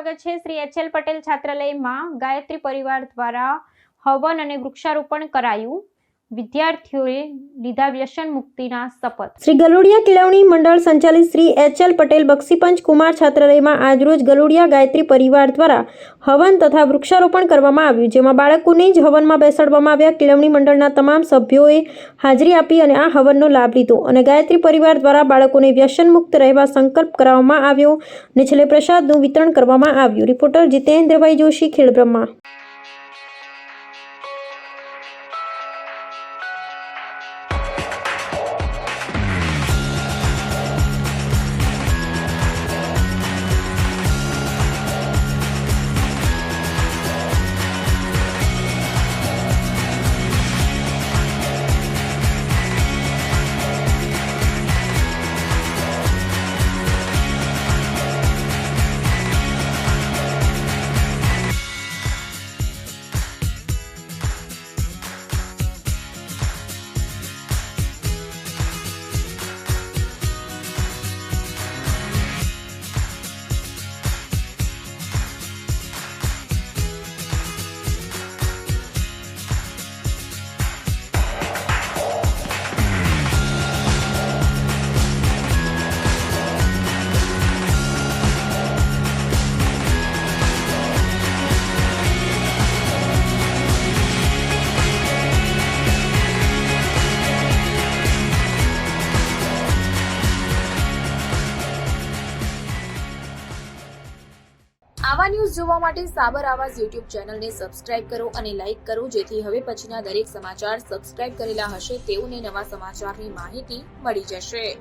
સ્વાગત છે। શ્રી એચ.એલ. પટેલ છાત્રાલયમાં ગાયત્રી પરિવાર દ્વારા હવન અને વૃક્ષારોપણ કરાયું। વિદ્યાર્થીઓએ લીધા વ્યસન મુક્તિના શપથ। શ્રી ગલુડિયા કેળવણી મંડળ સંચાલિત શ્રી એચ.એલ. પટેલ બક્ષીપંચ કુમાર છાત્રાલયમાં આજરોજ ગલુડિયા ગાયત્રી પરિવાર દ્વારા હવન તથા વૃક્ષારોપણ કરવામાં આવ્યું, જેમાં બાળકોને જ હવનમાં બેસાડવામાં આવ્યા। કેળવણી મંડળના તમામ સભ્યોએ હાજરી આપી અને આ હવનનો લાભ લીધો અને ગાયત્રી પરિવાર દ્વારા બાળકોને વ્યસન મુક્ત રહેવા સંકલ્પ કરાવવામાં આવ્યો અને છેલ્લે પ્રસાદનું વિતરણ કરવામાં આવ્યું। રિપોર્ટર જીતેન્દ્રભાઈ જોશી, ખેડબ્રહ્મા। આવા ન્યૂઝ જોવા માટે સાબર આવાઝ યુટ્યુબ ચેનલને સબસ્ક્રાઇબ કરો અને લાઇક કરો, જેથી હવે પછીના દરેક સમાચાર સબસ્ક્રાઇબ કરેલા હશે તેઓને નવા સમાચારની માહિતી મળી જશે।